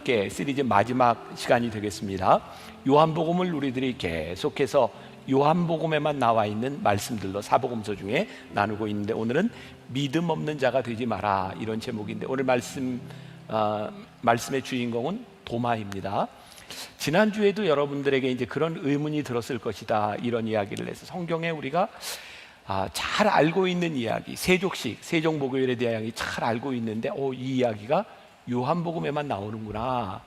함께 시리즈 마지막 시간이 되겠습니다. 요한복음을 우리들이 계속해서 요한복음에만 나와 있는 말씀들로 사복음서 중에 나누고 있는데, 오늘은 믿음 없는 자가 되지 마라, 이런 제목인데, 오늘 말씀의 주인공은 도마입니다. 지난주에도 여러분들에게 이제 그런 의문이 들었을 것이다, 이런 이야기를 해서 성경에 우리가 잘 알고 있는 이야기, 세족식, 세종목요일에 대한 이야기 잘 알고 있는데 이 이야기가 요한복음에만 나오는구나.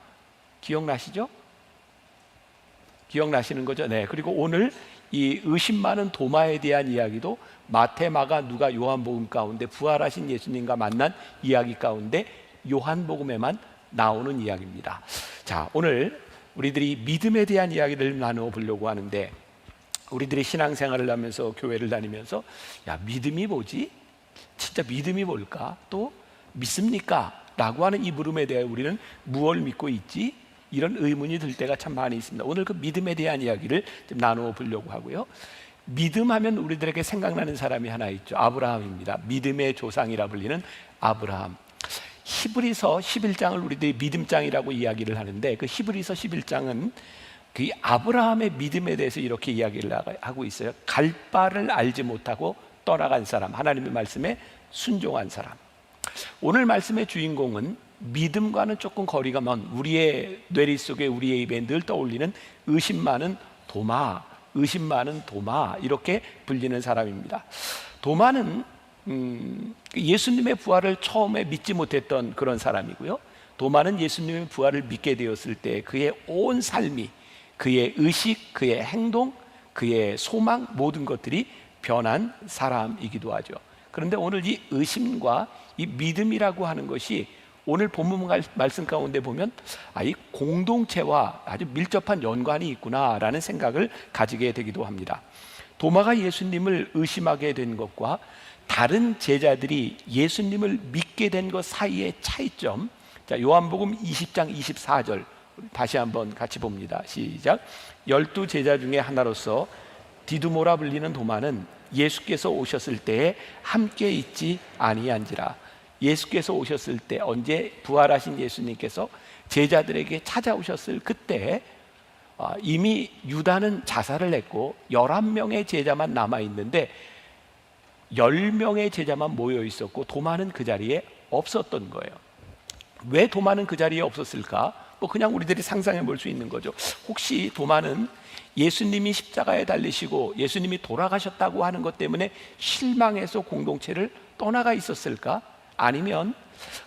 기억나시죠? 기억나시는 거죠? 네. 그리고 오늘 이 의심 많은 도마에 대한 이야기도 마태, 마가, 누가, 요한복음 가운데 부활하신 예수님과 만난 이야기 가운데 요한복음에만 나오는 이야기입니다. 자, 오늘 우리들이 믿음에 대한 이야기를 나누어 보려고 하는데, 우리들이 신앙생활을 하면서 교회를 다니면서 믿음이 뭐지? 진짜 믿음이 뭘까? 또 믿습니까? 라고 하는 이 물음에 대해 우리는 무엇을 믿고 있지? 이런 의문이 들 때가 참 많이 있습니다. 오늘 그 믿음에 대한 이야기를 좀 나누어 보려고 하고요. 믿음하면 우리들에게 생각나는 사람이 하나 있죠. 아브라함입니다. 믿음의 조상이라 불리는 아브라함. 히브리서 11장을 우리들이 믿음장이라고 이야기를 하는데, 그 히브리서 11장은 그 아브라함의 믿음에 대해서 이렇게 이야기를 하고 있어요. 갈 바를 알지 못하고 떠나간 사람, 하나님의 말씀에 순종한 사람. 오늘 말씀의 주인공은 믿음과는 조금 거리가 먼, 우리의 뇌리 속에, 우리의 입에 늘 떠올리는 의심 많은 도마, 의심 많은 도마, 이렇게 불리는 사람입니다. 도마는 예수님의 부활을 처음에 믿지 못했던 그런 사람이고요. 도마는 예수님의 부활을 믿게 되었을 때 그의 온 삶이, 그의 의식, 그의 행동, 그의 소망, 모든 것들이 변한 사람이기도 하죠. 그런데 오늘 이 의심과 이 믿음이라고 하는 것이 오늘 본문 말씀 가운데 보면 이 공동체와 아주 밀접한 연관이 있구나라는 생각을 가지게 되기도 합니다. 도마가 예수님을 의심하게 된 것과 다른 제자들이 예수님을 믿게 된 것 사이의 차이점, 자, 요한복음 20장 24절 다시 한번 같이 봅니다. 시작. 12 제자 중에 하나로서 디두모라 불리는 도마는 예수께서 오셨을 때에 함께 있지 아니한지라. 예수께서 오셨을 때, 언제? 부활하신 예수님께서 제자들에게 찾아오셨을 그때 이미 유다는 자살을 했고 11명의 제자만 남아있는데 10명의 제자만 모여 있었고 도마는 그 자리에 없었던 거예요. 왜 도마는 그 자리에 없었을까? 그냥 우리들이 상상해 볼 수 있는 거죠. 혹시 도마는 예수님이 십자가에 달리시고 예수님이 돌아가셨다고 하는 것 때문에 실망해서 공동체를 떠나가 있었을까? 아니면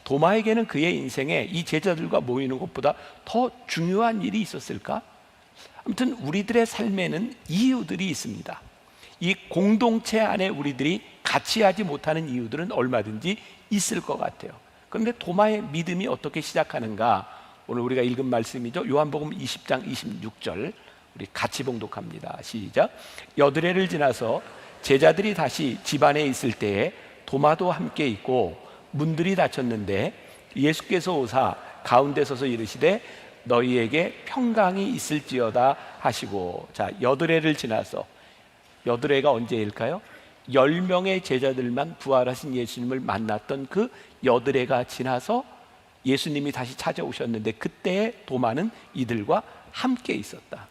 도마에게는 그의 인생에 이 제자들과 모이는 것보다 더 중요한 일이 있었을까? 아무튼 우리들의 삶에는 이유들이 있습니다. 이 공동체 안에 우리들이 같이 하지 못하는 이유들은 얼마든지 있을 것 같아요. 그런데 도마의 믿음이 어떻게 시작하는가? 오늘 우리가 읽은 말씀이죠. 요한복음 20장 26절 우리 같이 봉독합니다. 시작. 여드레를 지나서 제자들이 다시 집안에 있을 때에 도마도 함께 있고 문들이 닫혔는데 예수께서 오사 가운데 서서 이르시되 너희에게 평강이 있을지어다 하시고. 자, 여드레를 지나서, 여드레가 언제일까요? 10명의 제자들만 부활하신 예수님을 만났던 그 여드레가 지나서 예수님이 다시 찾아오셨는데 그때의 도마는 이들과 함께 있었다.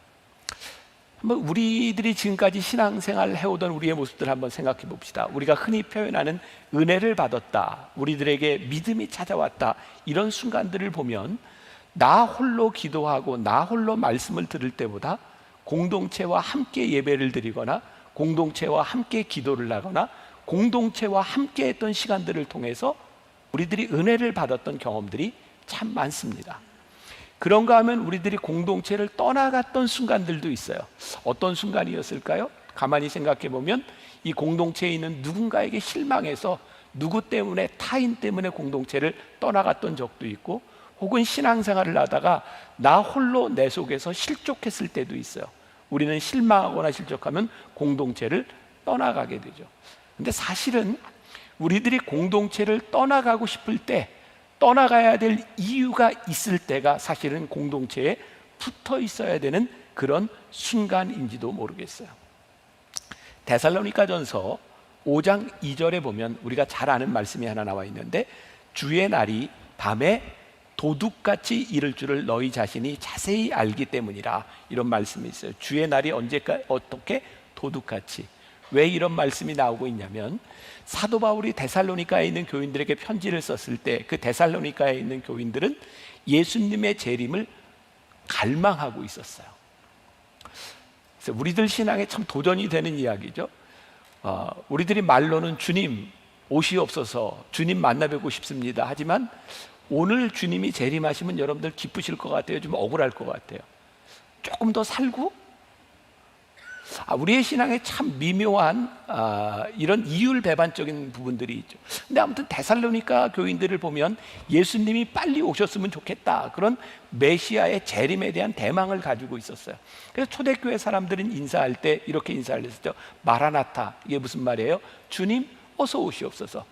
한번 우리들이 지금까지 신앙생활을 해오던 우리의 모습들을 한번 생각해 봅시다. 우리가 흔히 표현하는 은혜를 받았다, 우리들에게 믿음이 찾아왔다, 이런 순간들을 보면 나 홀로 기도하고 나 홀로 말씀을 들을 때보다 공동체와 함께 예배를 드리거나 공동체와 함께 기도를 하거나 공동체와 함께 했던 시간들을 통해서 우리들이 은혜를 받았던 경험들이 참 많습니다. 그런가 하면 우리들이 공동체를 떠나갔던 순간들도 있어요. 어떤 순간이었을까요? 가만히 생각해 보면 이 공동체에 있는 누군가에게 실망해서 누구 때문에, 타인 때문에 공동체를 떠나갔던 적도 있고, 혹은 신앙생활을 하다가 나 홀로 내 속에서 실족했을 때도 있어요. 우리는 실망하거나 실족하면 공동체를 떠나가게 되죠. 근데 사실은 우리들이 공동체를 떠나가고 싶을 때, 떠나가야 될 이유가 있을 때가 사실은 공동체에 붙어 있어야 되는 그런 순간인지도 모르겠어요. 데살로니가전서 5장 2절에 보면 우리가 잘 아는 말씀이 하나 나와 있는데, 주의 날이 밤에 도둑같이 이를 줄을 너희 자신이 자세히 알기 때문이라. 이런 말씀이 있어요. 주의 날이 언제까 어떻게 도둑같이. 왜 이런 말씀이 나오고 있냐면, 사도 바울이 데살로니가에 있는 교인들에게 편지를 썼을 때 그 데살로니가에 있는 교인들은 예수님의 재림을 갈망하고 있었어요. 그래서 우리들 신앙에 참 도전이 되는 이야기죠. 우리들이 말로는 주님 오시옵소서, 주님 만나 뵙고 싶습니다. 하지만 오늘 주님이 재림하시면 여러분들 기쁘실 것 같아요? 좀 억울할 것 같아요? 조금 더 살고? 우리의 신앙에 참 미묘한 이런 이율배반적인 부분들이 있죠. 근데 아무튼 데살로니가 교인들을 보면 예수님이 빨리 오셨으면 좋겠다, 그런 메시아의 재림에 대한 대망을 가지고 있었어요. 그래서 초대교회 사람들은 인사할 때 이렇게 인사를 했었죠. 마라나타. 이게 무슨 말이에요? 주님 어서 오시옵소서.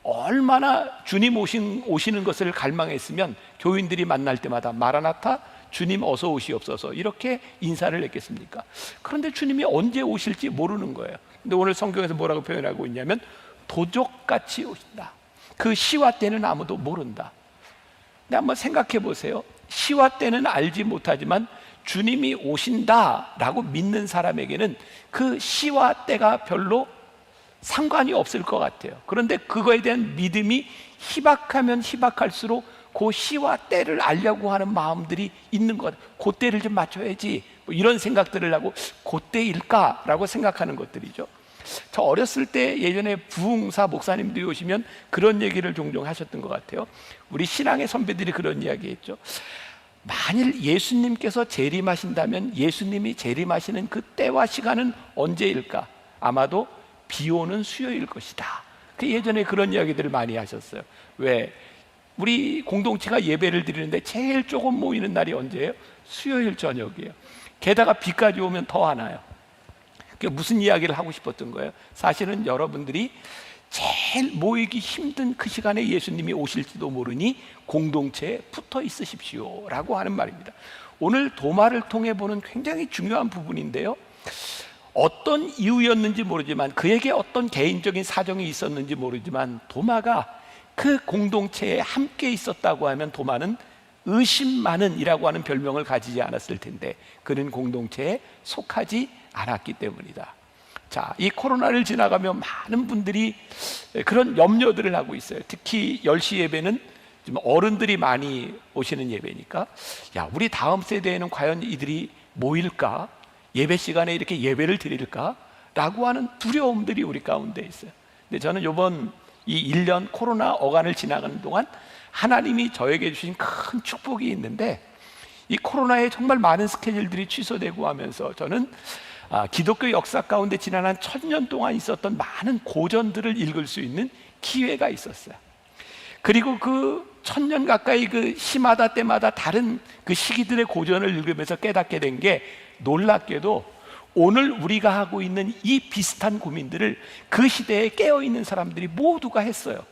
얼마나 주님 오시는 것을 갈망했으면 교인들이 만날 때마다 마라나타, 주님 어서 오시옵소서, 이렇게 인사를 했겠습니까? 그런데 주님이 언제 오실지 모르는 거예요. 근데 오늘 성경에서 뭐라고 표현하고 있냐면 도적같이 오신다. 그 시와 때는 아무도 모른다. 근데 한번 생각해 보세요. 시와 때는 알지 못하지만 주님이 오신다라고 믿는 사람에게는 그 시와 때가 별로 상관이 없을 것 같아요. 그런데 그거에 대한 믿음이 희박하면 희박할수록 그 시와 때를 알려고 하는 마음들이 있는 것. 그 때를 좀 맞춰야지, 뭐 이런 생각들을 하고 그때일까라고 생각하는 것들이죠. 저 어렸을 때 예전에 부흥사 목사님들이 오시면 그런 얘기를 종종 하셨던 것 같아요. 우리 신앙의 선배들이 그런 이야기 했죠. 만일 예수님께서 재림하신다면 예수님이 재림하시는 그 때와 시간은 언제일까? 아마도 비 오는 수요일 것이다. 그 예전에 그런 이야기들을 많이 하셨어요. 왜? 우리 공동체가 예배를 드리는데 제일 조금 모이는 날이 언제예요? 수요일 저녁이에요. 게다가 비까지 오면 더 하나요. 그게 무슨 이야기를 하고 싶었던 거예요? 사실은 여러분들이 제일 모이기 힘든 그 시간에 예수님이 오실지도 모르니 공동체에 붙어 있으십시오 라고 하는 말입니다. 오늘 도마를 통해 보는 굉장히 중요한 부분인데요, 어떤 이유였는지 모르지만, 그에게 어떤 개인적인 사정이 있었는지 모르지만 도마가 그 공동체에 함께 있었다고 하면 도마는 의심 많은이라고 하는 별명을 가지지 않았을 텐데, 그는 공동체에 속하지 않았기 때문이다. 자, 이 코로나를 지나가며 많은 분들이 그런 염려들을 하고 있어요. 특히 10시 예배는 좀 어른들이 많이 오시는 예배니까, 야, 우리 다음 세대에는 과연 이들이 모일까? 예배 시간에 이렇게 예배를 드릴까? 라고 하는 두려움들이 우리 가운데 있어요. 근데 저는 이번 이 1년 코로나 어간을 지나가는 동안 하나님이 저에게 주신 큰 축복이 있는데, 이 코로나에 정말 많은 스케줄들이 취소되고 하면서 저는 기독교 역사 가운데 지난 한 1000년 동안 있었던 많은 고전들을 읽을 수 있는 기회가 있었어요. 그리고 그 1000년 가까이 그 시마다 때마다 다른 그 시기들의 고전을 읽으면서 깨닫게 된 게, 놀랍게도 오늘 우리가 하고 있는 이 비슷한 고민들을 그 시대에 깨어있는 사람들이 모두가 했어요.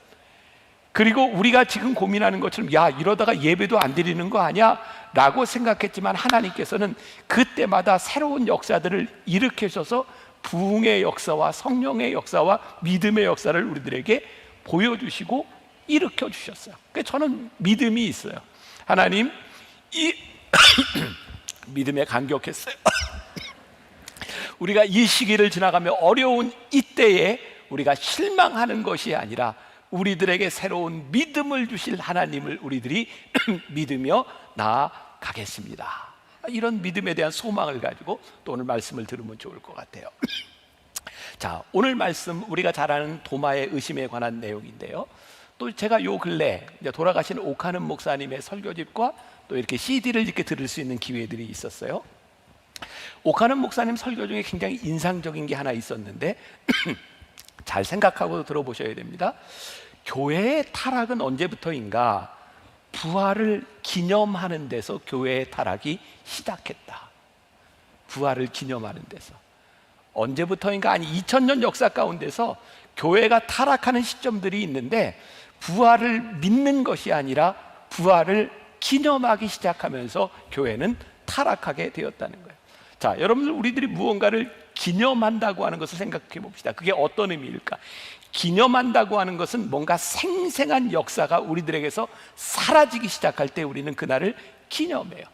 그리고 우리가 지금 고민하는 것처럼 야, 이러다가 예배도 안 드리는 거 아니야? 라고 생각했지만 하나님께서는 그때마다 새로운 역사들을 일으키셔서 부흥의 역사와 성령의 역사와 믿음의 역사를 우리들에게 보여주시고 일으켜 주셨어요. 그래서 저는 믿음이 있어요. 하나님, 이 믿음에 감격했어요. 우리가 이 시기를 지나가며 어려운 이때에 우리가 실망하는 것이 아니라 우리들에게 새로운 믿음을 주실 하나님을 우리들이 믿으며 나아가겠습니다. 이런 믿음에 대한 소망을 가지고 또 오늘 말씀을 들으면 좋을 것 같아요. 자, 오늘 말씀 우리가 잘 아는 도마의 의심에 관한 내용인데요, 또 제가 요 근래 돌아가신 오카는 목사님의 설교집과 또 이렇게 CD를 이렇게 들을 수 있는 기회들이 있었어요. 오카는 목사님 설교 중에 굉장히 인상적인 게 하나 있었는데 잘 생각하고 들어보셔야 됩니다. 교회의 타락은 언제부터인가? 부활을 기념하는 데서 교회의 타락이 시작했다. 부활을 기념하는 데서. 언제부터인가? 아니, 2000년 역사 가운데서 교회가 타락하는 시점들이 있는데 부활을 믿는 것이 아니라 부활을 기념하기 시작하면서 교회는 타락하게 되었다는 거예요. 자, 여러분들, 우리들이 무언가를 기념한다고 하는 것을 생각해 봅시다. 그게 어떤 의미일까? 기념한다고 하는 것은 뭔가 생생한 역사가 우리들에게서 사라지기 시작할 때 우리는 그날을 기념해요.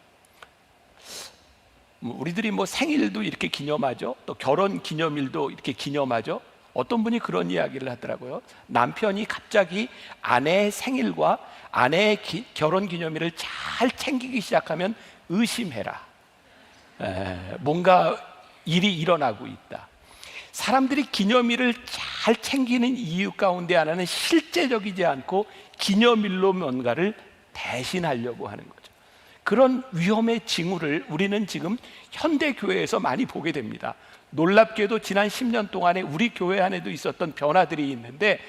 우리들이 뭐 생일도 이렇게 기념하죠. 또 결혼 기념일도 이렇게 기념하죠. 어떤 분이 그런 이야기를 하더라고요. 남편이 갑자기 아내의 생일과 아내의 결혼 기념일을 잘 챙기기 시작하면 의심해라. 뭔가 일이 일어나고 있다. 사람들이 기념일을 잘 챙기는 이유 가운데 하나는 실제적이지 않고 기념일로 뭔가를 대신하려고 하는 거죠. 그런 위험의 징후를 우리는 지금 현대 교회에서 많이 보게 됩니다. 놀랍게도 지난 10년 동안에 우리 교회 안에도 있었던 변화들이 있는데,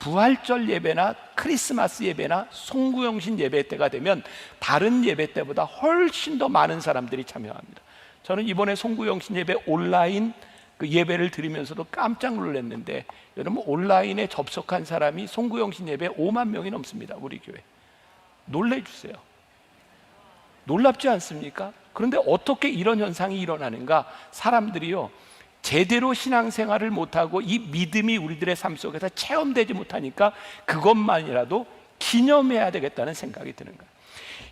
부활절 예배나 크리스마스 예배나 송구영신 예배 때가 되면 다른 예배 때보다 훨씬 더 많은 사람들이 참여합니다. 저는 이번에 송구영신 예배 온라인 그 예배를 드리면서도 깜짝 놀랐는데, 여러분 온라인에 접속한 사람이 송구영신 예배 5만 명이 넘습니다. 우리 교회. 놀래주세요. 놀랍지 않습니까? 그런데 어떻게 이런 현상이 일어나는가? 사람들이요, 제대로 신앙생활을 못하고 이 믿음이 우리들의 삶 속에서 체험되지 못하니까 그것만이라도 기념해야 되겠다는 생각이 드는 거예요.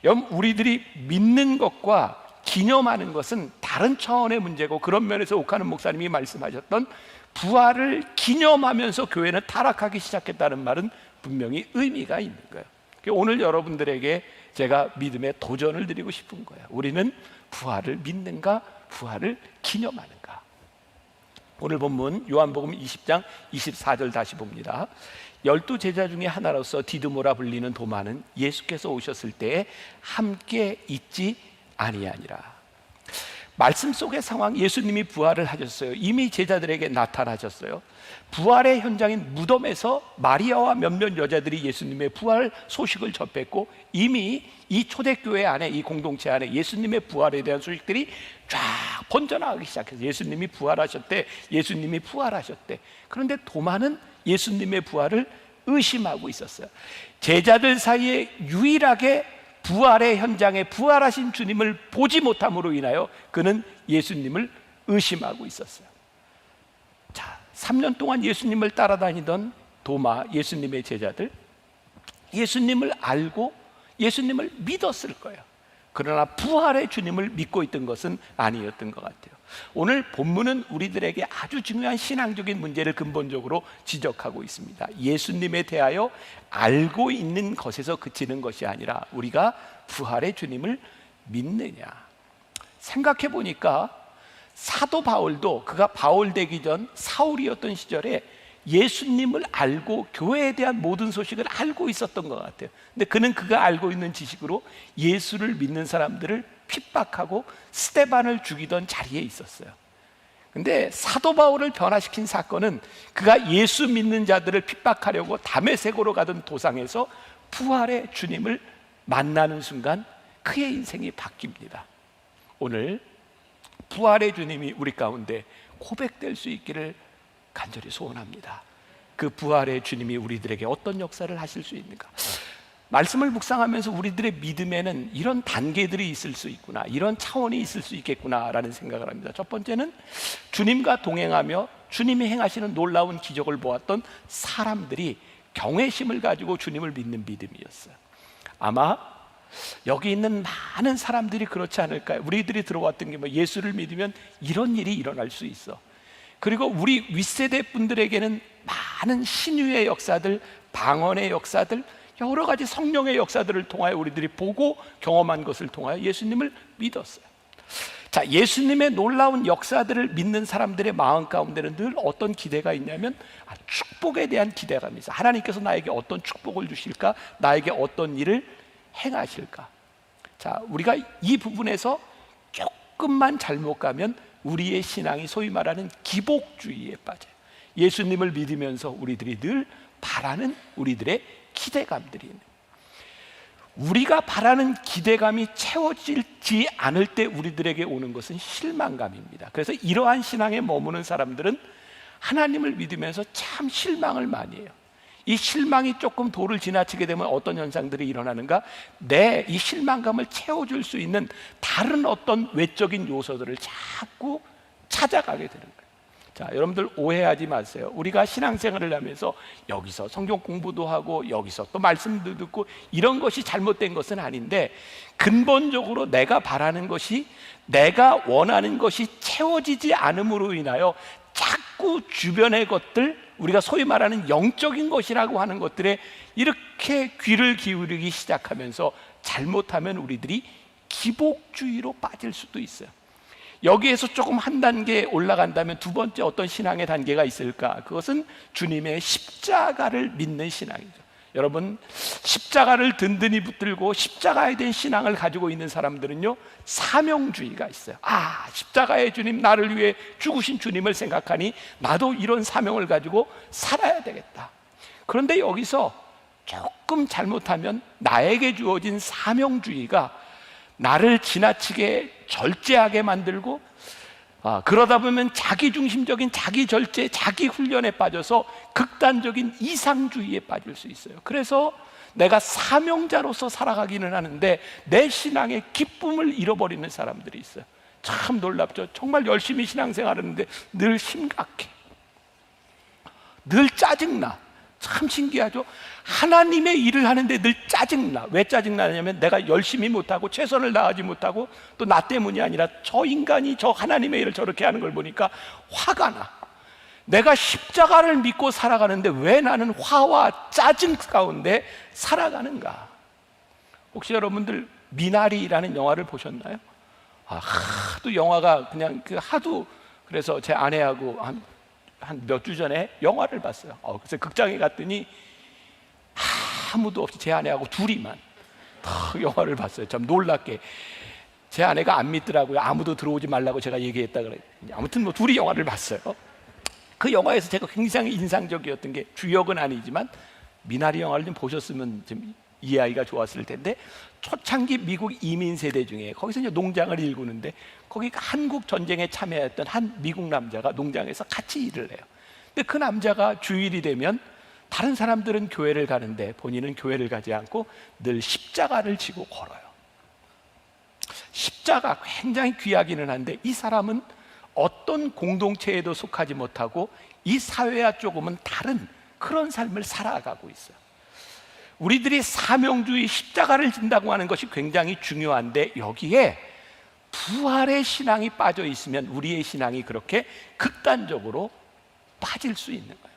여러분, 우리들이 믿는 것과 기념하는 것은 다른 차원의 문제고, 그런 면에서 옥하는 목사님이 말씀하셨던 부활을 기념하면서 교회는 타락하기 시작했다는 말은 분명히 의미가 있는 거예요. 오늘 여러분들에게 제가 믿음의 도전을 드리고 싶은 거예요. 우리는 부활을 믿는가, 부활을 기념하는가? 오늘 본문 요한복음 20장 24절 다시 봅니다. 12제자 중에 하나로서 디두모라 불리는 도마는 예수께서 오셨을 때에 함께 있지 아니하니라. 말씀 속의 상황, 예수님이 부활을 하셨어요. 이미 제자들에게 나타나셨어요. 부활의 현장인 무덤에서 마리아와 몇몇 여자들이 예수님의 부활 소식을 접했고, 이미 이 초대교회 안에, 이 공동체 안에 예수님의 부활에 대한 소식들이 쫙 번져나가기 시작해서 예수님이 부활하셨대, 예수님이 부활하셨대. 그런데 도마는 예수님의 부활을 의심하고 있었어요. 제자들 사이에 유일하게 부활의 현장에 부활하신 주님을 보지 못함으로 인하여 그는 예수님을 의심하고 있었어요. 자, 3년 동안 예수님을 따라다니던 도마, 예수님의 제자들, 예수님을 알고 예수님을 믿었을 거예요. 그러나 부활의 주님을 믿고 있던 것은 아니었던 것 같아요. 오늘 본문은 우리들에게 아주 중요한 신앙적인 문제를 근본적으로 지적하고 있습니다. 예수님에 대하여 알고 있는 것에서 그치는 것이 아니라 우리가 부활의 주님을 믿느냐. 생각해 보니까 사도 바울도 그가 바울 되기 전 사울이었던 시절에 예수님을 알고 교회에 대한 모든 소식을 알고 있었던 것 같아요. 근데 그는 그가 알고 있는 지식으로 예수를 믿는 사람들을 핍박하고 스데반을 죽이던 자리에 있었어요. 근데 사도 바울을 변화시킨 사건은 그가 예수 믿는 자들을 핍박하려고 다메섹으로 가던 도상에서 부활의 주님을 만나는 순간 그의 인생이 바뀝니다. 오늘 부활의 주님이 우리 가운데 고백될 수 있기를 간절히 소원합니다. 그 부활의 주님이 우리들에게 어떤 역사를 하실 수 있는가? 말씀을 묵상하면서 우리들의 믿음에는 이런 단계들이 있을 수 있구나, 이런 차원이 있을 수 있겠구나라는 생각을 합니다. 첫 번째는 주님과 동행하며 주님이 행하시는 놀라운 기적을 보았던 사람들이 경외심을 가지고 주님을 믿는 믿음이었어요. 아마 여기 있는 많은 사람들이 그렇지 않을까요? 우리들이 들어왔던 게 뭐 예수를 믿으면 이런 일이 일어날 수 있어. 그리고 우리 윗세대 분들에게는 많은 신유의 역사들, 방언의 역사들, 여러 가지 성령의 역사들을 통하여 우리들이 보고 경험한 것을 통하여 예수님을 믿었어요. 자, 예수님의 놀라운 역사들을 믿는 사람들의 마음 가운데는 늘 어떤 기대가 있냐면 축복에 대한 기대감이 있어요. 하나님께서 나에게 어떤 축복을 주실까? 나에게 어떤 일을 행하실까? 자, 우리가 이 부분에서 조금만 잘못 가면 우리의 신앙이 소위 말하는 기복주의에 빠져요. 예수님을 믿으면서 우리들이 늘 바라는 우리들의 기대감들이 있는, 우리가 바라는 기대감이 채워지지 않을 때 우리들에게 오는 것은 실망감입니다. 그래서 이러한 신앙에 머무는 사람들은 하나님을 믿으면서 참 실망을 많이 해요. 이 실망이 조금 도를 지나치게 되면 어떤 현상들이 일어나는가? 내 이 실망감을 채워줄 수 있는 다른 어떤 외적인 요소들을 자꾸 찾아가게 되는 거예요. 자, 여러분들 오해하지 마세요. 우리가 신앙생활을 하면서 여기서 성경 공부도 하고 여기서 또 말씀도 듣고 이런 것이 잘못된 것은 아닌데, 근본적으로 내가 바라는 것이, 내가 원하는 것이 채워지지 않음으로 인하여 자꾸 주변의 것들, 우리가 소위 말하는 영적인 것이라고 하는 것들에 이렇게 귀를 기울이기 시작하면서 잘못하면 우리들이 기복주의로 빠질 수도 있어요. 여기에서 조금 한 단계 올라간다면 두 번째 어떤 신앙의 단계가 있을까? 그것은 주님의 십자가를 믿는 신앙이죠. 여러분, 십자가를 든든히 붙들고 십자가에 대한 신앙을 가지고 있는 사람들은요, 사명주의가 있어요. 아, 십자가의 주님, 나를 위해 죽으신 주님을 생각하니 나도 이런 사명을 가지고 살아야 되겠다. 그런데 여기서 조금 잘못하면 나에게 주어진 사명주의가 나를 지나치게 절제하게 만들고, 그러다 보면 자기중심적인 자기 절제, 자기 훈련에 빠져서 극단적인 이상주의에 빠질 수 있어요. 그래서 내가 사명자로서 살아가기는 하는데 내 신앙의 기쁨을 잃어버리는 사람들이 있어요. 참 놀랍죠. 정말 열심히 신앙생활하는데 늘 심각해, 늘 짜증나. 참 신기하죠. 하나님의 일을 하는데 늘 짜증나. 왜 짜증나냐면 내가 열심히 못하고 최선을 다하지 못하고 또 나 때문이 아니라 저 인간이 저 하나님의 일을 저렇게 하는 걸 보니까 화가 나. 내가 십자가를 믿고 살아가는데 왜 나는 화와 짜증 가운데 살아가는가? 혹시 여러분들 미나리라는 영화를 보셨나요? 하도 영화가 그냥 하도, 그래서 제 아내하고 한 몇 주 전에 영화를 봤어요. 그래서 극장에 갔더니 아무도 없이 제 아내하고 둘이만 영화를 봤어요. 참 놀랍게. 제 아내가 안 믿더라고요. 아무도 들어오지 말라고 제가 얘기했다 그래. 아무튼 뭐 둘이 영화를 봤어요. 그 영화에서 제가 굉장히 인상적이었던 게, 주역은 아니지만 미나리 영화를 좀 보셨으면 좀 이해하기가 좋았을 텐데, 초창기 미국 이민 세대 중에 거기서 이제 농장을 일구는데, 거기 한국 전쟁에 참여했던 한 미국 남자가 농장에서 같이 일을 해요. 근데 그 남자가 주일이 되면 다른 사람들은 교회를 가는데 본인은 교회를 가지 않고 늘 십자가를 지고 걸어요. 십자가 굉장히 귀하기는 한데 이 사람은 어떤 공동체에도 속하지 못하고 이 사회와 조금은 다른 그런 삶을 살아가고 있어요. 우리들이 사명주의, 십자가를 진다고 하는 것이 굉장히 중요한데, 여기에 부활의 신앙이 빠져 있으면 우리의 신앙이 그렇게 극단적으로 빠질 수 있는 거예요.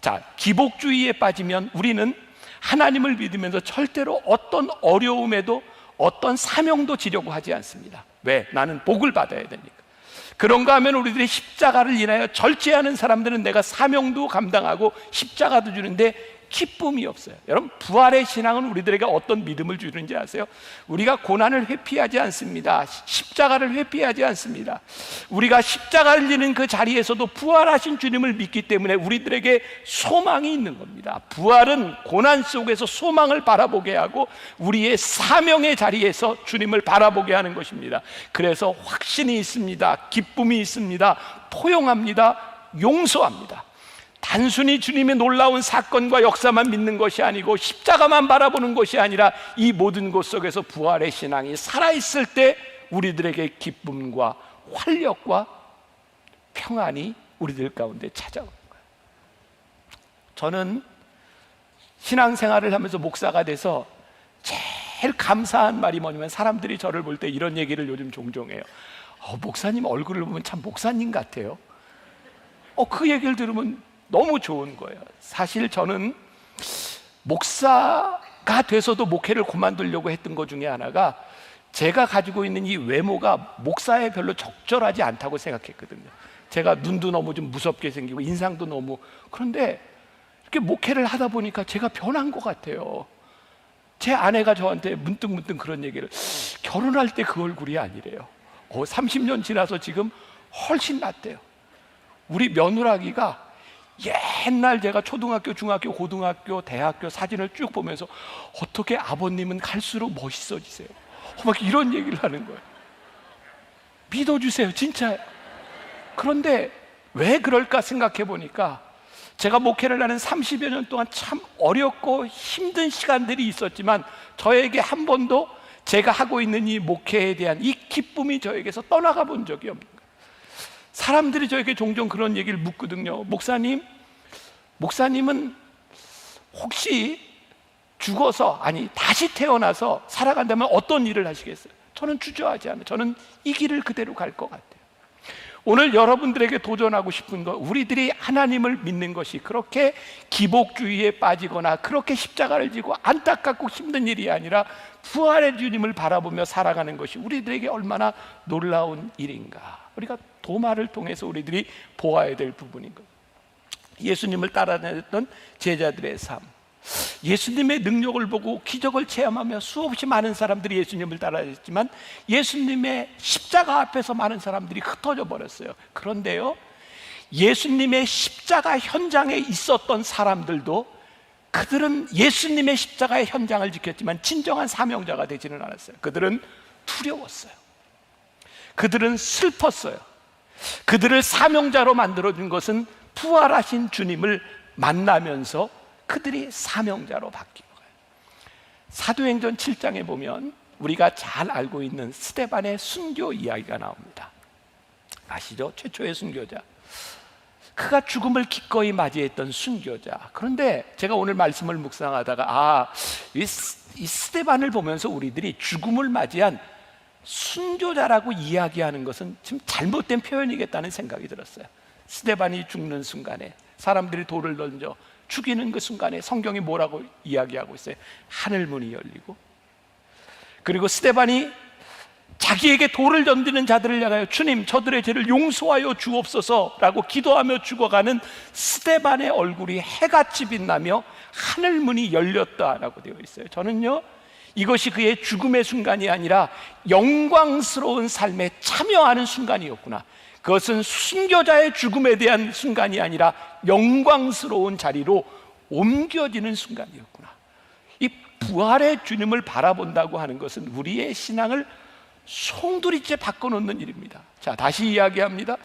자, 기복주의에 빠지면 우리는 하나님을 믿으면서 절대로 어떤 어려움에도 어떤 사명도 지려고 하지 않습니다. 왜? 나는 복을 받아야 되니까. 그런가 하면 우리들이 십자가를 인하여 절제하는 사람들은 내가 사명도 감당하고 십자가도 주는데 기쁨이 없어요. 여러분, 부활의 신앙은 우리들에게 어떤 믿음을 주는지 아세요? 우리가 고난을 회피하지 않습니다. 십자가를 회피하지 않습니다. 우리가 십자가를 지는 그 자리에서도 부활하신 주님을 믿기 때문에 우리들에게 소망이 있는 겁니다. 부활은 고난 속에서 소망을 바라보게 하고 우리의 사명의 자리에서 주님을 바라보게 하는 것입니다. 그래서 확신이 있습니다. 기쁨이 있습니다. 포용합니다. 용서합니다. 단순히 주님의 놀라운 사건과 역사만 믿는 것이 아니고 십자가만 바라보는 것이 아니라 이 모든 것 속에서 부활의 신앙이 살아있을 때 우리들에게 기쁨과 활력과 평안이 우리들 가운데 찾아오는 거예요. 저는 신앙생활을 하면서 목사가 돼서 제일 감사한 말이 뭐냐면, 사람들이 저를 볼 때 이런 얘기를 요즘 종종 해요. 목사님 얼굴을 보면 참 목사님 같아요. 그 얘기를 들으면 너무 좋은 거예요. 사실 저는 목사가 돼서도 목회를 그만두려고 했던 것 중에 하나가, 제가 가지고 있는 이 외모가 목사에 별로 적절하지 않다고 생각했거든요. 제가 눈도 너무 좀 무섭게 생기고 인상도 너무, 그런데 이렇게 목회를 하다 보니까 제가 변한 것 같아요. 제 아내가 저한테 문득문득 그런 얘기를, 결혼할 때 그 얼굴이 아니래요. 30년 지나서 지금 훨씬 낫대요. 우리 며느라기가 옛날 제가 초등학교, 중학교, 고등학교, 대학교 사진을 쭉 보면서 어떻게 아버님은 갈수록 멋있어지세요? 막 이런 얘기를 하는 거예요. 믿어주세요, 진짜요. 그런데 왜 그럴까 생각해 보니까, 제가 목회를 하는 30여 년 동안 참 어렵고 힘든 시간들이 있었지만 저에게 한 번도 제가 하고 있는 이 목회에 대한 이 기쁨이 저에게서 떠나가 본 적이 없는 거예요. 사람들이 저에게 종종 그런 얘기를 묻거든요. 목사님은 혹시 죽어서, 아니 다시 태어나서 살아간다면 어떤 일을 하시겠어요? 저는 주저하지 않아요. 저는 이 길을 그대로 갈 것 같아요. 오늘 여러분들에게 도전하고 싶은 거, 우리들이 하나님을 믿는 것이 그렇게 기복주의에 빠지거나 그렇게 십자가를 지고 안타깝고 힘든 일이 아니라 부활의 주님을 바라보며 살아가는 것이 우리들에게 얼마나 놀라운 일인가, 우리가 도마를 통해서 우리들이 보아야 될 부분인 것. 예수님을 따라다녔던 제자들의 삶, 예수님의 능력을 보고 기적을 체험하며 수없이 많은 사람들이 예수님을 따라했지만 예수님의 십자가 앞에서 많은 사람들이 흩어져 버렸어요. 그런데요, 예수님의 십자가 현장에 있었던 사람들도 그들은 예수님의 십자가의 현장을 지켰지만 진정한 사명자가 되지는 않았어요. 그들은 두려웠어요. 그들은 슬펐어요. 그들을 사명자로 만들어준 것은 부활하신 주님을 만나면서 그들이 사명자로 바뀌는 거예요. 사도행전 7장에 보면 우리가 잘 알고 있는 스데반의 순교 이야기가 나옵니다. 아시죠? 최초의 순교자. 그가 죽음을 기꺼이 맞이했던 순교자. 그런데 제가 오늘 말씀을 묵상하다가 이 스데반을 보면서 우리들이 죽음을 맞이한 순교자라고 이야기하는 것은 지금 잘못된 표현이겠다는 생각이 들었어요. 스데반이 죽는 순간에, 사람들이 돌을 던져 죽이는 그 순간에 성경이 뭐라고 이야기하고 있어요? 하늘 문이 열리고, 그리고 스데반이 자기에게 돌을 던지는 자들을 향하여 주님, 저들의 죄를 용서하여 주옵소서라고 기도하며 죽어가는 스데반의 얼굴이 해같이 빛나며 하늘 문이 열렸다라고 되어 있어요. 저는요, 이것이 그의 죽음의 순간이 아니라 영광스러운 삶에 참여하는 순간이었구나, 그것은 순교자의 죽음에 대한 순간이 아니라 영광스러운 자리로 옮겨지는 순간이었구나. 이 부활의 주님을 바라본다고 하는 것은 우리의 신앙을 송두리째 바꿔놓는 일입니다. 자, 다시 이야기합니다.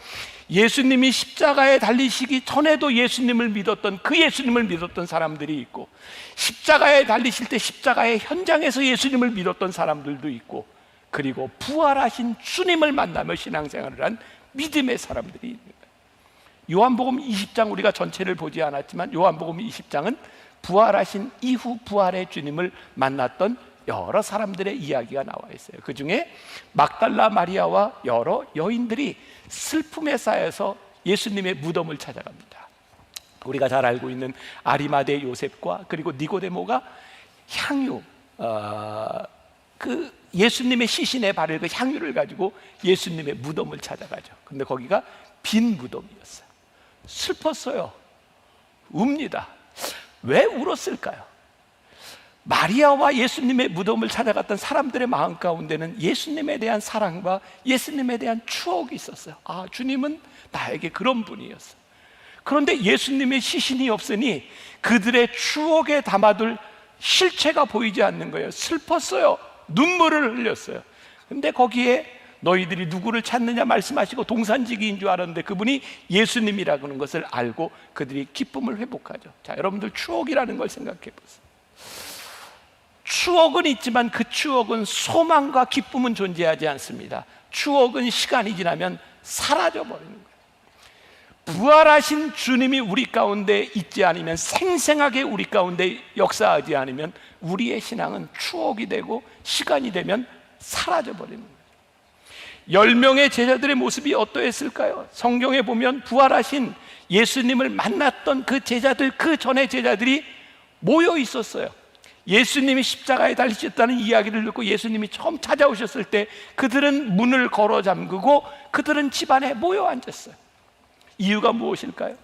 예수님이 십자가에 달리시기 전에도 예수님을 믿었던, 그 예수님을 믿었던 사람들이 있고, 십자가에 달리실 때 십자가의 현장에서 예수님을 믿었던 사람들도 있고, 그리고 부활하신 주님을 만나며 신앙생활을 한 믿음의 사람들이 있는 거예요. 요한복음 20장, 우리가 전체를 보지 않았지만 요한복음 20장은 부활하신 이후 부활의 주님을 만났던 여러 사람들의 이야기가 나와 있어요. 그 중에 막달라 마리아와 여러 여인들이 슬픔에 쌓여서 예수님의 무덤을 찾아갑니다. 우리가 잘 알고 있는 아리마대 요셉과 그리고 니고데모가 향유, 그 예수님의 시신에 바를 그 향유를 가지고 예수님의 무덤을 찾아가죠. 근데 거기가 빈 무덤이었어요. 슬펐어요. 웁니다. 왜 울었을까요? 마리아와 예수님의 무덤을 찾아갔던 사람들의 마음 가운데는 예수님에 대한 사랑과 예수님에 대한 추억이 있었어요. 주님은 나에게 그런 분이었어요. 그런데 예수님의 시신이 없으니 그들의 추억에 담아둘 실체가 보이지 않는 거예요. 슬펐어요. 눈물을 흘렸어요. 근데 거기에 너희들이 누구를 찾느냐 말씀하시고 동산지기인 줄 알았는데 그분이 예수님이라는 것을 알고 그들이 기쁨을 회복하죠. 자, 여러분들 추억이라는 걸 생각해 보세요. 추억은 있지만 그 추억은 소망과 기쁨은 존재하지 않습니다. 추억은 시간이 지나면 사라져 버리는 거예요. 부활하신 주님이 우리 가운데 있지 않으면, 생생하게 우리 가운데 역사하지 않으면 우리의 신앙은 추억이 되고 시간이 되면 사라져 버리는 거예요. 10명의 제자들의 모습이 어떠했을까요? 성경에 보면 부활하신 예수님을 만났던 그 제자들, 그 전에 제자들이 모여 있었어요. 예수님이 십자가에 달리셨다는 이야기를 듣고 예수님이 처음 찾아오셨을 때 그들은 문을 걸어 잠그고 그들은 집안에 모여 앉았어요. 이유가 무엇일까요?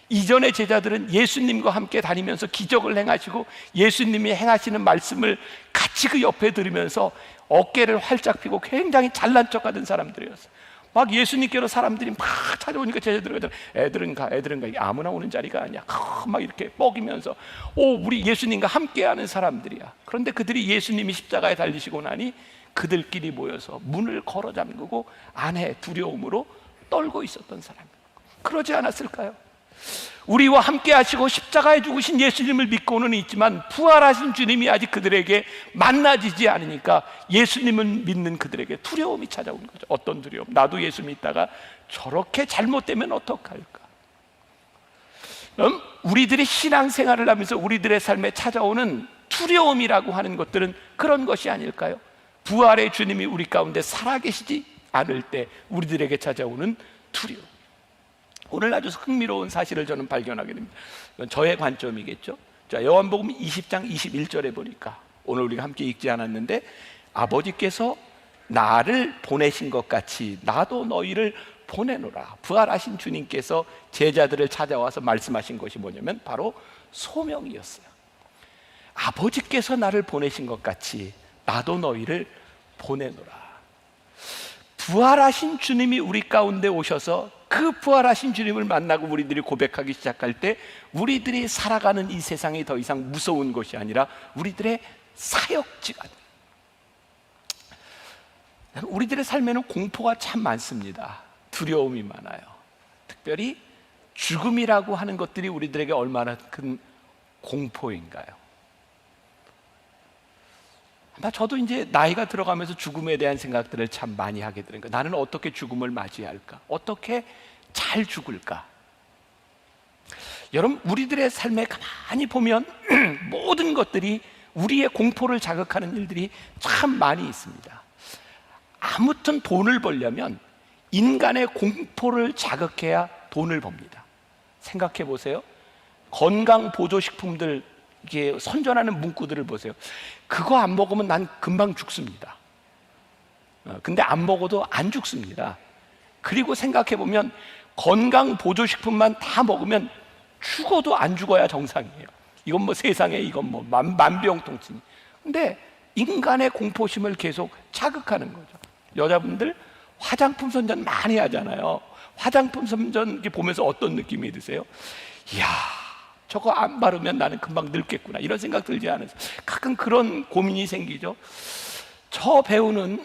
이전의 제자들은 예수님과 함께 다니면서 기적을 행하시고 예수님이 행하시는 말씀을 같이 그 옆에 들으면서 어깨를 활짝 펴고 굉장히 잘난 척하던 사람들이었어요. 막 예수님께로 사람들이 막 찾아오니까 제자들은 애들은 가 이게 아무나 오는 자리가 아니야. 막 이렇게 뻐기면서 우리 예수님과 함께하는 사람들이야. 그런데 그들이 예수님이 십자가에 달리시고 나니 그들끼리 모여서 문을 걸어 잠그고 안에 두려움으로 떨고 있었던 사람이에요. 그러지 않았을까요? 우리와 함께 하시고 십자가에 죽으신 예수님을 믿고는 있지만 부활하신 주님이 아직 그들에게 만나지지 않으니까 예수님을 믿는 그들에게 두려움이 찾아오는 거죠. 어떤 두려움? 나도 예수 믿다가 저렇게 잘못되면 어떡할까? 우리들이 신앙생활을 하면서 우리들의 삶에 찾아오는 두려움이라고 하는 것들은 그런 것이 아닐까요? 부활의 주님이 우리 가운데 살아계시지 않을 때 우리들에게 찾아오는 두려움. 오늘 아주 흥미로운 사실을 저는 발견하게 됩니다. 이건 저의 관점이겠죠. 자, 요한복음 20장 21절에 보니까 오늘 우리가 함께 읽지 않았는데, 아버지께서 나를 보내신 것 같이 나도 너희를 보내노라. 부활하신 주님께서 제자들을 찾아와서 말씀하신 것이 뭐냐면 바로 소명이었어요. 아버지께서 나를 보내신 것 같이 나도 너희를 보내노라. 부활하신 주님이 우리 가운데 오셔서 그 부활하신 주님을 만나고 우리들이 고백하기 시작할 때 우리들이 살아가는 이 세상이 더 이상 무서운 것이 아니라 우리들의 사역지가 돼요. 우리들의 삶에는 공포가 참 많습니다. 두려움이 많아요. 특별히 죽음이라고 하는 것들이 우리들에게 얼마나 큰 공포인가요? 아마 저도 이제 나이가 들어가면서 죽음에 대한 생각들을 참 많이 하게 되는 거예요. 나는 어떻게 죽음을 맞이할까? 어떻게 잘 죽을까? 여러분, 우리들의 삶에 가만히 보면 모든 것들이 우리의 공포를 자극하는 일들이 참 많이 있습니다. 아무튼 돈을 벌려면 인간의 공포를 자극해야 돈을 법니다. 생각해 보세요. 건강보조식품들 이게 선전하는 문구들을 보세요. 그거 안 먹으면 난 금방 죽습니다. 근데 안 먹어도 안 죽습니다. 그리고 생각해 보면 건강보조식품만 다 먹으면 죽어도 안 죽어야 정상이에요. 이건 뭐 세상에 이건 뭐 만병통치. 근데 인간의 공포심을 계속 자극하는 거죠. 여자분들 화장품 선전 많이 하잖아요. 화장품 선전 보면서 어떤 느낌이 드세요? 이야, 저거 안 바르면 나는 금방 늙겠구나, 이런 생각 들지 않으세요? 가끔 그런 고민이 생기죠. 저 배우는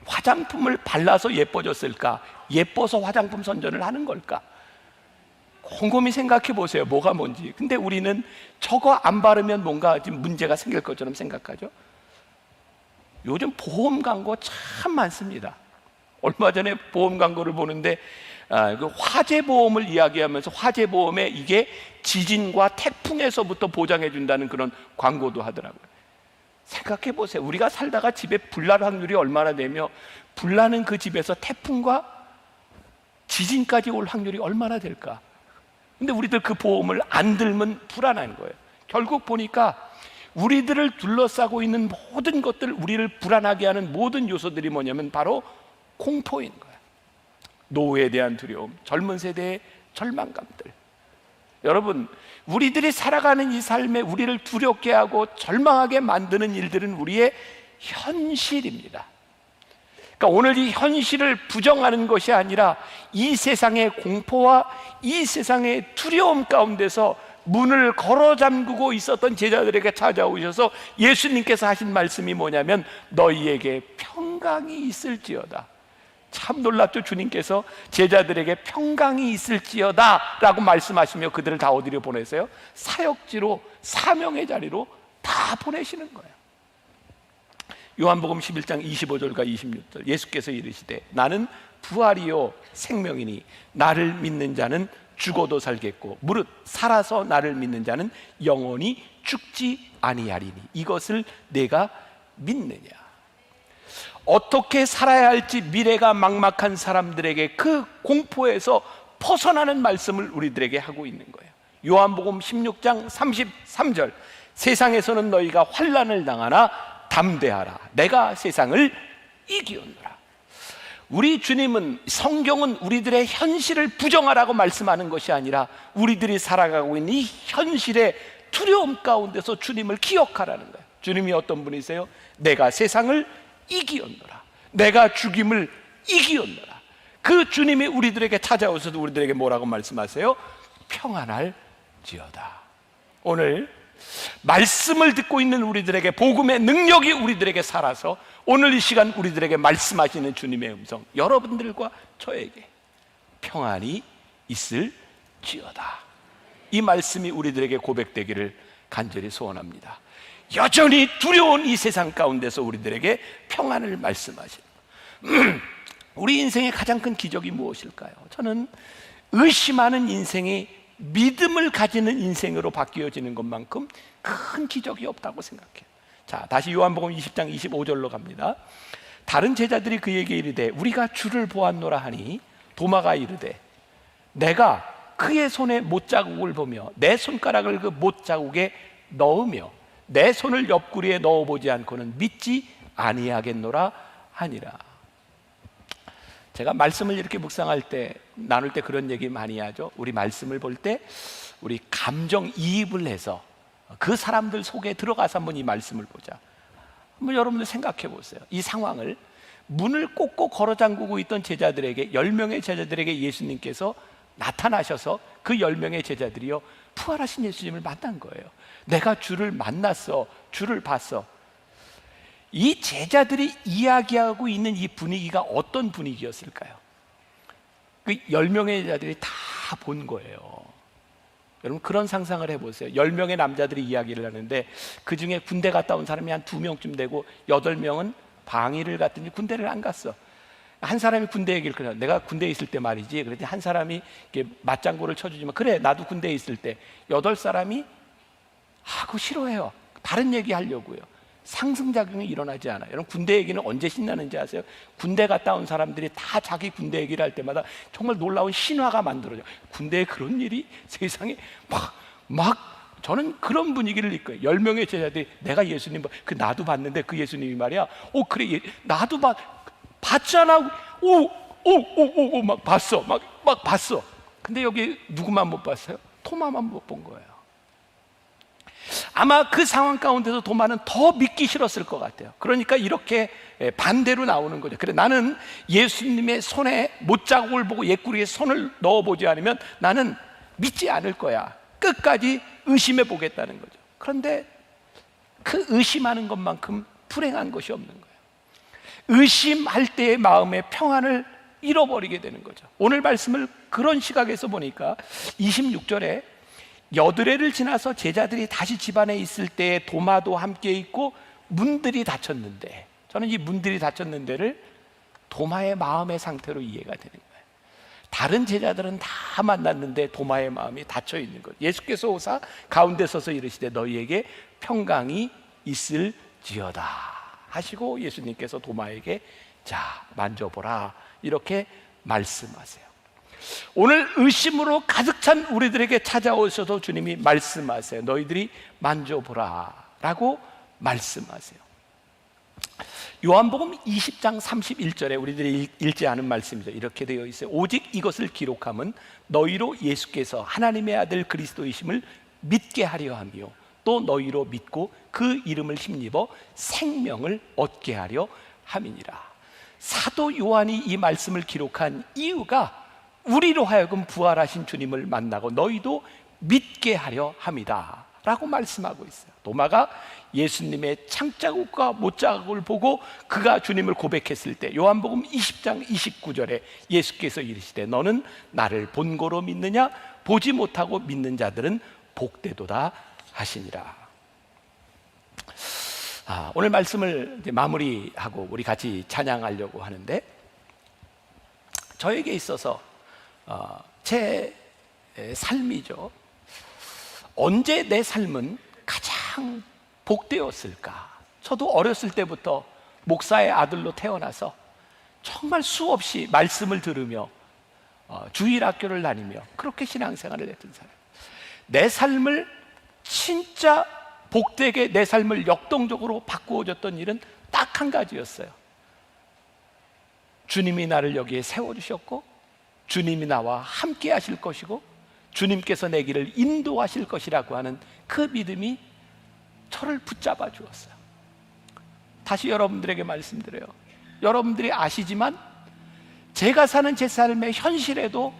화장품을 발라서 예뻐졌을까? 예뻐서 화장품 선전을 하는 걸까? 곰곰이 생각해 보세요. 뭐가 뭔지. 근데 우리는 저거 안 바르면 뭔가 지금 문제가 생길 것처럼 생각하죠. 요즘 보험 광고 참 많습니다. 얼마 전에 보험 광고를 보는데 그 화재 보험을 이야기하면서 화재 보험에 이게 지진과 태풍에서부터 보장해 준다는 그런 광고도 하더라고요. 생각해 보세요. 우리가 살다가 집에 불날 확률이 얼마나 되며 불나는 그 집에서 태풍과 지진까지 올 확률이 얼마나 될까? 근데 우리들 그 보험을 안 들면 불안한 거예요. 결국 보니까 우리들을 둘러싸고 있는 모든 것들, 우리를 불안하게 하는 모든 요소들이 뭐냐면 바로 공포인 거예요. 노후에 대한 두려움, 젊은 세대의 절망감들. 여러분, 우리들이 살아가는 이 삶에 우리를 두렵게 하고 절망하게 만드는 일들은 우리의 현실입니다. 그러니까 오늘 이 현실을 부정하는 것이 아니라 이 세상의 공포와 이 세상의 두려움 가운데서 문을 걸어 잠그고 있었던 제자들에게 찾아오셔서 예수님께서 하신 말씀이 뭐냐면 너희에게 평강이 있을지어다. 참 놀랍죠. 주님께서 제자들에게 평강이 있을지어다 라고 말씀하시며 그들을 다 어디로 보내세요? 사역지로, 사명의 자리로 다 보내시는 거예요. 요한복음 11장 25절과 26절 예수께서 이르시되 나는 부활이요 생명이니 나를 믿는 자는 죽어도 살겠고 무릇 살아서 나를 믿는 자는 영원히 죽지 아니하리니 이것을 내가 믿느냐. 어떻게 살아야 할지 미래가 막막한 사람들에게 그 공포에서 벗어나는 말씀을 우리들에게 하고 있는 거예요. 요한복음 16장 33절 세상에서는 너희가 환난을 당하나 담대하라 내가 세상을 이기었노라. 우리 주님은, 성경은 우리들의 현실을 부정하라고 말씀하는 것이 아니라 우리들이 살아가고 있는 이 현실의 두려움 가운데서 주님을 기억하라는 거예요. 주님이 어떤 분이세요? 내가 세상을 이기었노라. 내가 죽임을 이기었노라. 그 주님이 우리들에게 찾아오셔서 우리들에게 뭐라고 말씀하세요? 평안할지어다. 오늘 말씀을 듣고 있는 우리들에게 복음의 능력이 우리들에게 살아서 오늘 이 시간 우리들에게 말씀하시는 주님의 음성, 여러분들과 저에게 평안이 있을지어다. 이룰지어다. 이 말씀이 우리들에게 고백되기를 간절히 소원합니다. 여전히 두려운 이 세상 가운데서 우리들에게 평안을 말씀하시는 우리 인생의 가장 큰 기적이 무엇일까요? 저는 의심하는 인생이 믿음을 가지는 인생으로 바뀌어지는 것만큼 큰 기적이 없다고 생각해요. 자, 다시 요한복음 20장 25절로 갑니다. 다른 제자들이 그에게 이르되 우리가 주를 보았노라 하니 도마가 이르되 내가 그의 손에 못자국을 보며 내 손가락을 그 못자국에 넣으며 내 손을 옆구리에 넣어보지 않고는 믿지 아니하겠노라 하니라. 제가 말씀을 이렇게 묵상할 때, 나눌 때 그런 얘기 많이 하죠. 우리 말씀을 볼 때 우리 감정이입을 해서 그 사람들 속에 들어가서 한번 이 말씀을 보자. 한번 여러분들 생각해 보세요. 이 상황을 문을 꼭꼭 걸어 잠그고 있던 제자들에게, 10명의 제자들에게 예수님께서 나타나셔서 그 10명의 제자들이요 부활하신 예수님을 만난 거예요. 내가 주를 만났어, 주를 봤어. 이 제자들이 이야기하고 있는 이 분위기가 어떤 분위기였을까요? 그 10명의 제자들이 다 본 거예요. 여러분 그런 상상을 해보세요. 10명의 남자들이 이야기를 하는데 그 중에 군대 갔다 온 사람이 한 2명쯤 되고 8명은 방위를 갔더니 군대를 안 갔어. 한 사람이 군대 얘기를 그래요. 내가 군대에 있을 때 말이지. 그랬더니 한 사람이 이렇게 맞장구를 쳐주지만 그래 나도 군대에 있을 때 8사람이 그거 싫어해요. 다른 얘기 하려고요. 상승작용이 일어나지 않아요. 여러분 군대 얘기는 언제 신나는지 아세요? 군대 갔다 온 사람들이 다 자기 군대 얘기를 할 때마다 정말 놀라운 신화가 만들어져요. 군대에 그런 일이 세상에 막 저는 그런 분위기를 이끌어요. 10명의 제자들이 내가 예수님 나도 봤는데 그 예수님이 말이야 그래 나도 봤잖아. 막 봤어. 막 봤어. 근데 여기 누구만 못 봤어요? 토마만 못 본 거예요. 아마 그 상황 가운데서 도마는 더 믿기 싫었을 것 같아요. 그러니까 이렇게 반대로 나오는 거죠. 그래 나는 예수님의 손에 못자국을 보고 옆구리에 손을 넣어보지 않으면 나는 믿지 않을 거야. 끝까지 의심해 보겠다는 거죠. 그런데 그 의심하는 것만큼 불행한 것이 없는 거예요. 의심할 때의 마음의 평안을 잃어버리게 되는 거죠. 오늘 말씀을 그런 시각에서 보니까 26절에 여드레를 지나서 제자들이 다시 집안에 있을 때 도마도 함께 있고 문들이 닫혔는데, 저는 이 문들이 닫혔는데를 도마의 마음의 상태로 이해가 되는 거예요. 다른 제자들은 다 만났는데 도마의 마음이 닫혀 있는 거예요. 예수께서 오사 가운데 서서 이르시되 너희에게 평강이 있을지어다 하시고 예수님께서 도마에게 자 만져보라 이렇게 말씀하세요. 오늘 의심으로 가득 찬 우리들에게 찾아오셔도 주님이 말씀하세요. 너희들이 만져보라 라고 말씀하세요. 요한복음 20장 31절에 우리들이 읽지 않은 말씀이죠. 이렇게 되어 있어요. 오직 이것을 기록함은 너희로 예수께서 하나님의 아들 그리스도이심을 믿게 하려 하며 또 너희로 믿고 그 이름을 힘입어 생명을 얻게 하려 함이니라. 사도 요한이 이 말씀을 기록한 이유가 우리로 하여금 부활하신 주님을 만나고 너희도 믿게 하려 함이다 라고 말씀하고 있어요. 도마가 예수님의 창자국과 못자국을 보고 그가 주님을 고백했을 때 요한복음 20장 29절에 예수께서 이르시되 너는 나를 본고로 믿느냐 보지 못하고 믿는 자들은 복되도다 하시니라. 오늘 말씀을 이제 마무리하고 우리 같이 찬양하려고 하는데, 저에게 있어서 제 삶이죠. 언제 내 삶은 가장 복되었을까? 저도 어렸을 때부터 목사의 아들로 태어나서 정말 수없이 말씀을 들으며 주일학교를 다니며 그렇게 신앙생활을 했던 사람. 내 삶을 진짜 복되게 내 삶을 역동적으로 바꾸어줬던 일은 딱 한 가지였어요. 주님이 나를 여기에 세워주셨고 주님이 나와 함께 하실 것이고 주님께서 내 길을 인도하실 것이라고 하는 그 믿음이 저를 붙잡아 주었어요. 다시 여러분들에게 말씀드려요. 여러분들이 아시지만 제가 사는 제 삶의 현실에도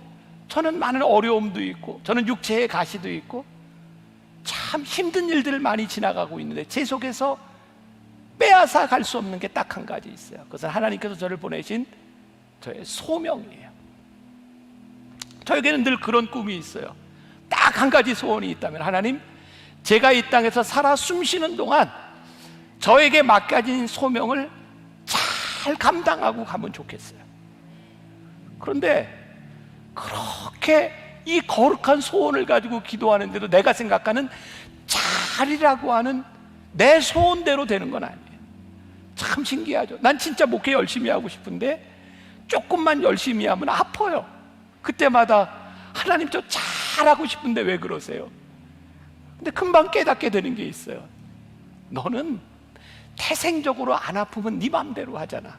저는 많은 어려움도 있고 저는 육체의 가시도 있고 참 힘든 일들을 많이 지나가고 있는데 제 속에서 빼앗아 갈 수 없는 게 딱 한 가지 있어요. 그것은 하나님께서 저를 보내신 저의 소명이에요. 저에게는 늘 그런 꿈이 있어요. 딱 한 가지 소원이 있다면, 하나님, 제가 이 땅에서 살아 숨쉬는 동안 저에게 맡겨진 소명을 잘 감당하고 가면 좋겠어요. 그런데 그렇게 이 거룩한 소원을 가지고 기도하는데도 내가 생각하는 잘이라고 하는 내 소원대로 되는 건 아니에요. 참 신기하죠. 난 진짜 목회 열심히 하고 싶은데 조금만 열심히 하면 아파요. 그때마다 하나님, 저 잘하고 싶은데 왜 그러세요? 근데 금방 깨닫게 되는 게 있어요. 너는 태생적으로 안 아프면 네 맘대로 하잖아.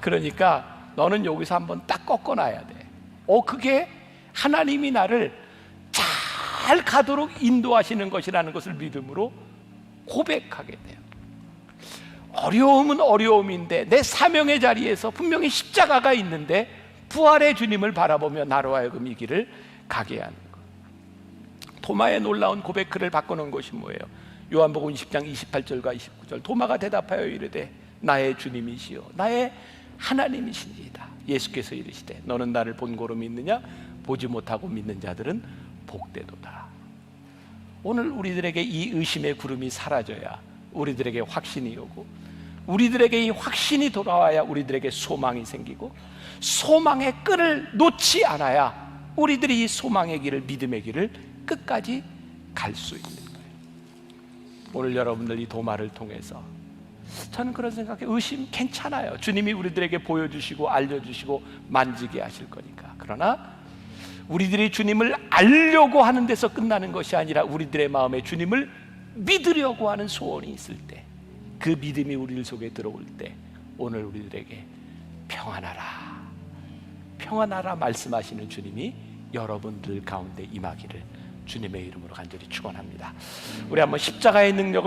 그러니까 너는 여기서 한번 딱 꺾어놔야 돼. 그게 하나님이 나를 잘 가도록 인도하시는 것이라는 것을 믿음으로 고백하게 돼요. 어려움은 어려움인데 내 사명의 자리에서 분명히 십자가가 있는데 부활의 주님을 바라보며 나로 하여금 이 길을 가게 하는 것. 도마의 놀라운 고백글을 바꿔놓은 것이 뭐예요? 요한복음 20장 28절과 29절. 도마가 대답하여 이르되 나의 주님이시여 나의 하나님이시니이다. 예수께서 이르시되 너는 나를 본고로 믿느냐? 보지 못하고 믿는 자들은 복되도다. 오늘 우리들에게 이 의심의 구름이 사라져야 우리들에게 확신이 오고, 우리들에게 이 확신이 돌아와야 우리들에게 소망이 생기고, 소망의 끈을 놓지 않아야 우리들이 이 소망의 길을, 믿음의 길을 끝까지 갈 수 있는 거예요. 오늘 여러분들 이 도마를 통해서 저는 그런 생각에, 의심 괜찮아요. 주님이 우리들에게 보여주시고 알려주시고 만지게 하실 거니까. 그러나 우리들이 주님을 알려고 하는 데서 끝나는 것이 아니라 우리들의 마음에 주님을 믿으려고 하는 소원이 있을 때, 그 믿음이 우리 속에 들어올 때 오늘 우리들에게 평안하라, 평안하라 말씀하시는 주님이 여러분들 가운데 임하기를 주님의 이름으로 간절히 축원합니다. 우리 한번 십자가의 능력을